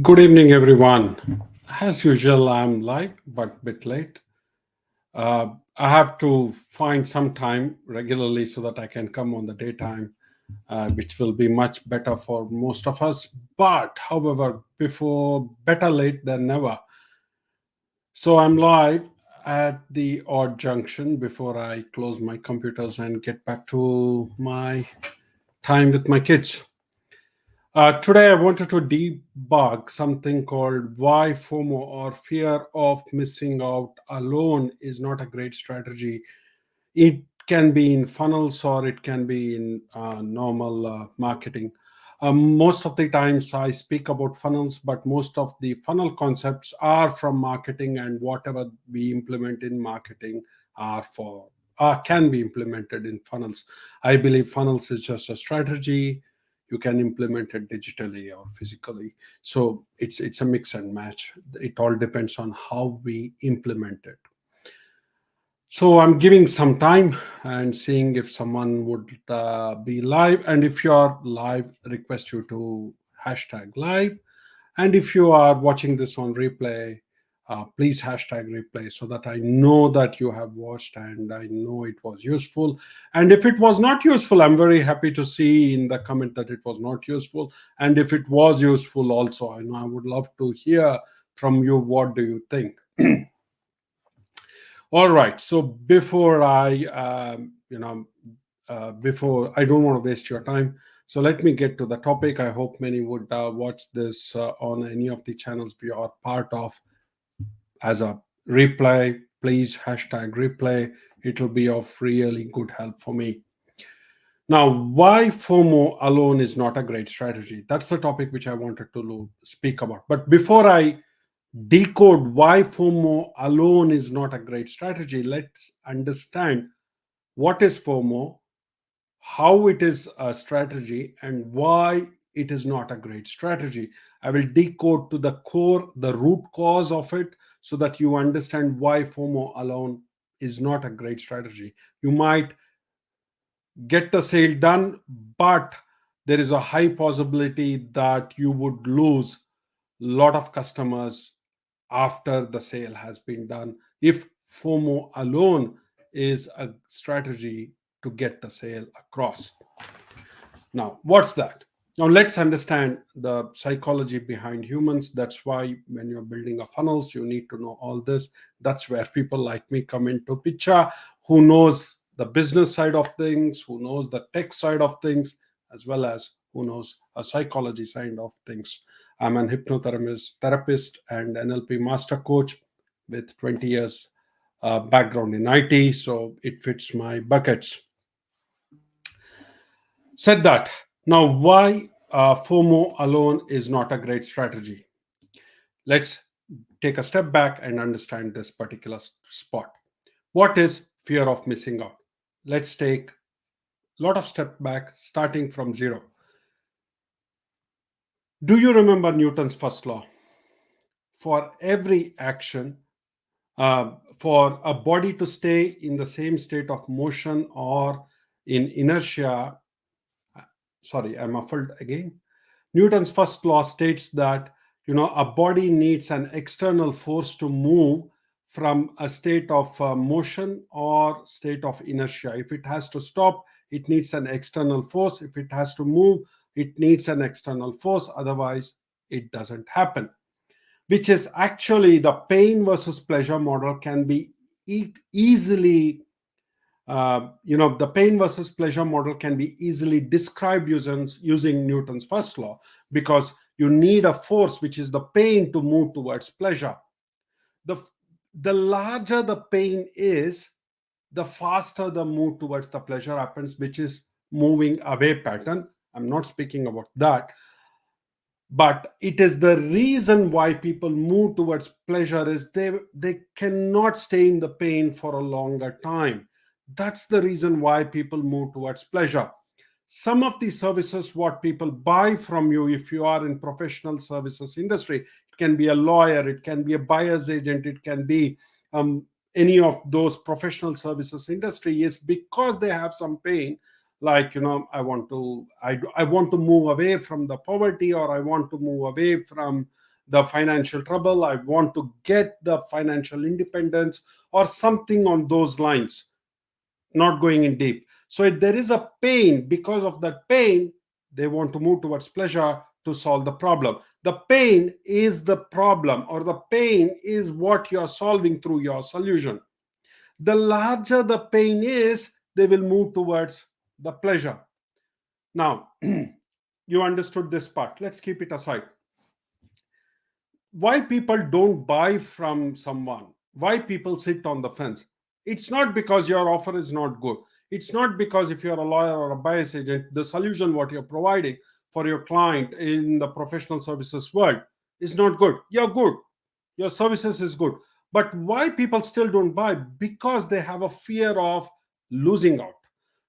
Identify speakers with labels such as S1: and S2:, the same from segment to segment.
S1: Good evening, everyone. As usual, I'm live but a bit late. I have to find some time regularly so that I can come on the daytime, which will be much better for most of us. But, however, before better late than never. So I'm live at the odd junction before I close my computers and get back to my time with my kids. Today, I wanted to debug something called why FOMO or fear of missing out alone is not a great strategy. It can be in funnels or it can be in normal marketing. Most of the times I speak about funnels, but most of the funnel concepts are from marketing, and whatever we implement in marketing are for can be implemented in funnels. I believe funnels is just a strategy. You can implement it digitally or physically. So it's a mix and match. It all depends on how we implement it. So I'm giving some time and seeing if someone would be live. And if you're live, request you to hashtag live. And if you are watching this on replay, please hashtag replay so that I know that you have watched and I know it was useful. And if it was not useful, I'm very happy to see in the comment that it was not useful. And if it was useful also, I know I would love to hear from you. What do you think? All right. So before before I don't want to waste your time. So let me get to the topic. I hope many would watch this on any of the channels we are part of as a replay. Please hashtag replay. It will be of really good help for me. Now, why FOMO alone is not a great strategy? That's the topic which I wanted to speak about. But before I decode why FOMO alone is not a great strategy, let's understand what is FOMO, how it is a strategy, and why it is not a great strategy. I will decode to the core, the root cause of it, so that you understand why FOMO alone is not a great strategy. You might get the sale done, but there is a high possibility that you would lose a lot of customers after the sale has been done if FOMO alone is a strategy to get the sale across. Now, what's that? Now, let's understand the psychology behind humans. That's why when you're building a funnels, you need to know all this. That's where people like me come into picture, who knows the business side of things, who knows the tech side of things, as well as who knows a psychology side of things. I'm an hypnotherapist and NLP master coach with 20 years background in IT, so it fits my buckets. Said that, now why FOMO alone is not a great strategy? Let's take a step back and understand this particular spot. What is fear of missing out? Let's take a lot of step back, starting from zero. Do you remember Newton's first law? For every action, for a body to stay in the same state of motion or in inertia, sorry, I'm muffled again. Newton's first law states that a body needs an external force to move from a state of motion or state of inertia. If it has to stop, it needs an external force. If it has to move, it needs an external force. Otherwise, it doesn't happen. Which is actually the pain versus pleasure model can be easily the pain versus pleasure model can be easily described using Newton's first law, because you need a force, which is the pain, to move towards pleasure. The, the larger the pain is, the faster the move towards the pleasure happens, which is moving away pattern. I'm not speaking about that. But it is the reason why people move towards pleasure is they cannot stay in the pain for a longer time. That's the reason why people move towards pleasure. Some of the services what people buy from you, if you are in professional services industry, it can be a lawyer, it can be a buyer's agent, it can be any of those professional services industry, is because they have some pain, like, I want to move away from the poverty, or I want to move away from the financial trouble, I want to get the financial independence, or something on those lines, not going in deep. So if there is a pain, because of that pain, they want to move towards pleasure to solve the problem. The pain is the problem, or the pain is what you're solving through your solution. The larger the pain is, they will move towards the pleasure. Now, you understood this part. Let's keep it aside. Why people don't buy from someone, why people sit on the fence? It's not because your offer is not good. It's not because if you're a lawyer or a buyer's agent, the solution what you're providing for your client in the professional services world is not good. You're good, your services is good, but why people still don't buy? Because they have a fear of losing out.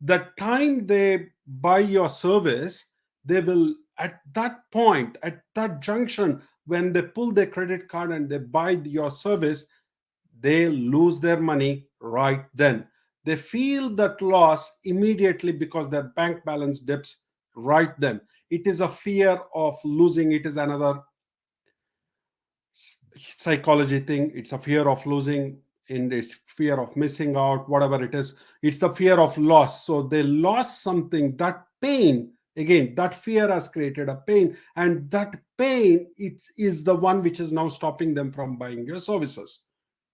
S1: The time they buy your service, they will, at that point, at that junction, when they pull their credit card and they buy your service, they lose their money right then. They feel that loss immediately because their bank balance dips right then. It is a fear of losing. It is another psychology thing. It's a fear of losing, and it's fear of missing out, whatever it is. It's the fear of loss. So they lost something. That pain, again, that fear has created a pain, and that pain, it is the one which is now stopping them from buying your services.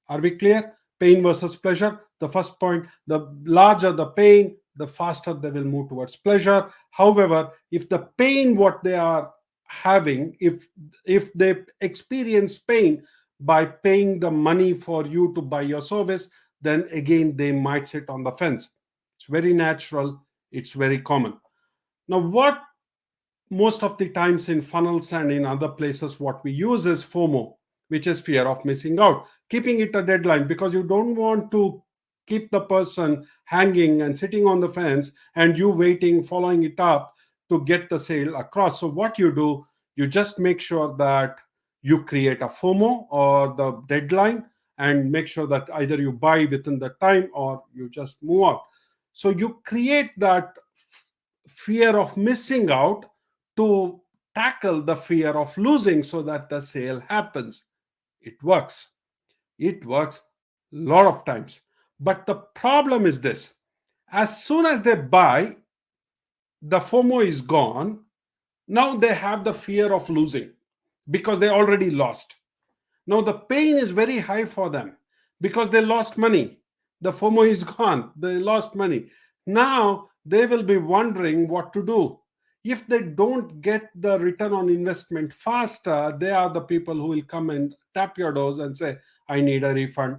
S1: Are we clear? Pain versus pleasure. The first point, the larger the pain, the faster they will move towards pleasure. However, if the pain what they are having, if they experience pain by paying the money for you to buy your service, then again they might sit on the fence. It's very natural, it's very common. Now, what most of the times in funnels and in other places what we use is FOMO, which is fear of missing out, keeping it a deadline, because you don't want to keep the person hanging and sitting on the fence and you waiting, following it up to get the sale across. So what you do, you just make sure that you create a FOMO or the deadline, and make sure that either you buy within the time or you just move out. So you create that fear of missing out to tackle the fear of losing so that the sale happens. It works. It works a lot of times. But the problem is this: as soon as they buy, the FOMO is gone. Now they have the fear of losing because they already lost. Now the pain is very high for them because they lost money. The FOMO is gone. They lost money. Now they will be wondering what to do. If they don't get the return on investment faster, they are the people who will come and tap your doors and say, I need a refund.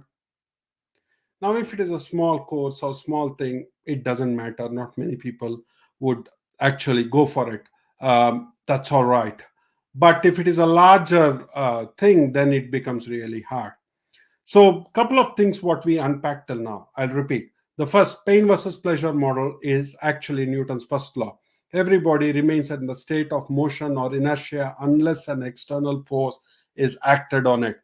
S1: Now, if it is a small course or small thing, it doesn't matter. Not many people would actually go for it. That's all right. But if it is a larger thing, then it becomes really hard. So, couple of things what we unpacked till now. I'll repeat. The first, pain versus pleasure model, is actually Newton's first law. Everybody remains in the state of motion or inertia unless an external force is acted on it.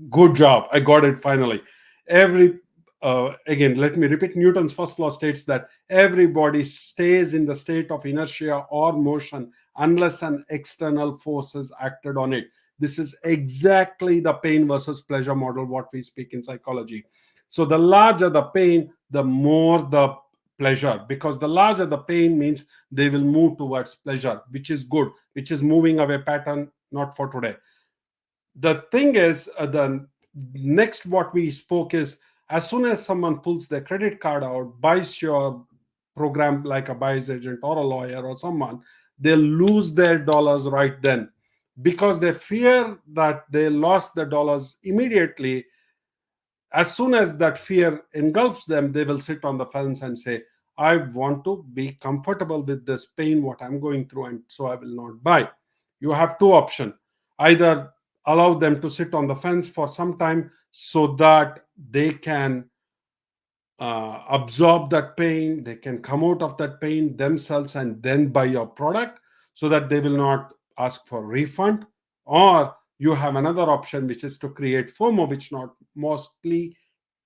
S1: Good job. I got it finally. Every Again, let me repeat. Newton's first law states that everybody stays in the state of inertia or motion unless an external force is acted on it. This is exactly the pain versus pleasure model what we speak in psychology. So the larger the pain, the more the pleasure, because the larger the pain means they will move towards pleasure, which is good, which is moving away pattern, not for today. The thing is, the next what we spoke is, as soon as someone pulls their credit card out, buys your program like a buyer's agent or a lawyer or someone, they lose their dollars right then because they fear that they lost the dollars immediately. As soon as that fear engulfs them, they will sit on the fence and say, I want to be comfortable with this pain what I'm going through, and so I will not buy. You have two options: either allow them to sit on the fence for some time so that they can absorb that pain, they can come out of that pain themselves and then buy your product so that they will not ask for refund. Or you have another option, which is to create FOMO, which not mostly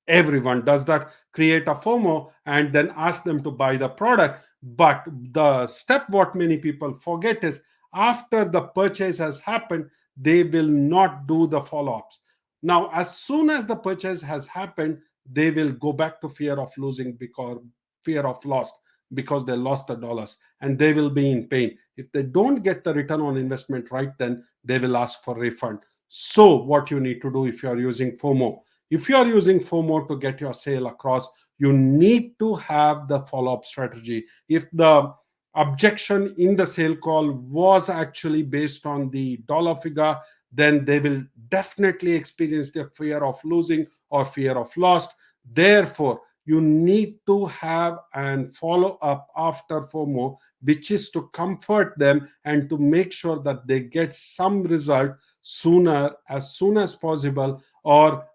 S1: everyone does that. Create a FOMO and then ask them to buy the product. But the step what many people forget is after the purchase has happened, they will not do the follow-ups. Now, as soon as the purchase has happened, they will go back to fear of losing because fear of loss, because they lost the dollars, and they will be in pain. If they don't get the return on investment right, then they will ask for refund. So what you need to do if you are using FOMO, if you are using FOMO to get your sale across, you need to have the follow-up strategy. If the objection in the sale call was actually based on the dollar figure, then they will definitely experience the fear of losing or fear of loss. Therefore, you need to have and follow up after FOMO, which is to comfort them and to make sure that they get some result sooner, as soon as possible, or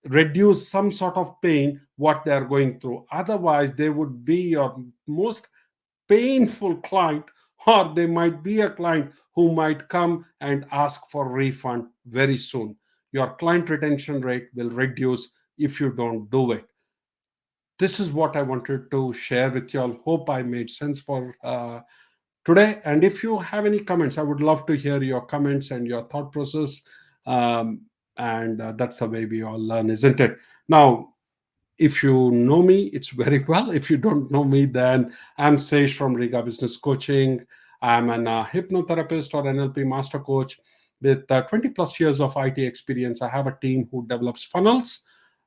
S1: reduce some sort of pain what they are going through. Otherwise, they would be your most painful client, or they might be a client who might come and ask for refund very soon. Your client retention rate will reduce if you don't do it. This is what I wanted to share with you all. Hope I made sense for today. And if you have any comments, I would love to hear your comments and your thought process. Um, and that's the way we all learn, isn't it? Now, if you know me, it's very well. If you don't know me, then I'm Seish from Riga Business Coaching. I'm an hypnotherapist or NLP master coach with 20 plus years of IT experience. I have a team who develops funnels,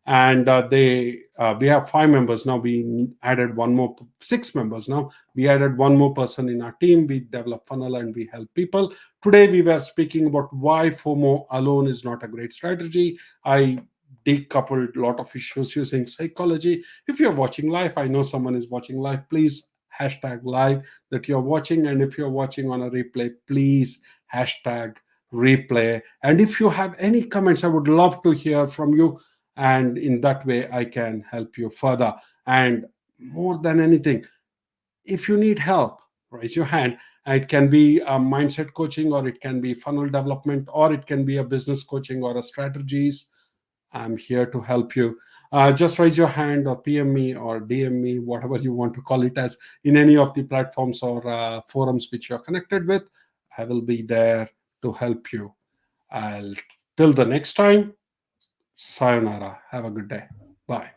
S1: and we have 5 members now. We added one more, 6 members now. We added one more person in our team. We develop funnel and we help people. Today we were speaking about why FOMO alone is not a great strategy. I decoupled a lot of issues using psychology. If you're watching live, I know someone is watching live, please hashtag live that you're watching. And if you're watching on a replay, please hashtag replay. And if you have any comments, I would love to hear from you. And in that way, I can help you further. And more than anything, if you need help, raise your hand. It can be a mindset coaching, or it can be funnel development, or it can be a business coaching or a strategies. I'm here to help you. Just raise your hand or PM me or DM me, whatever you want to call it as, in any of the platforms or forums which you're connected with. I will be there to help you. I'll Till the next time, sayonara. Have a good day. Bye.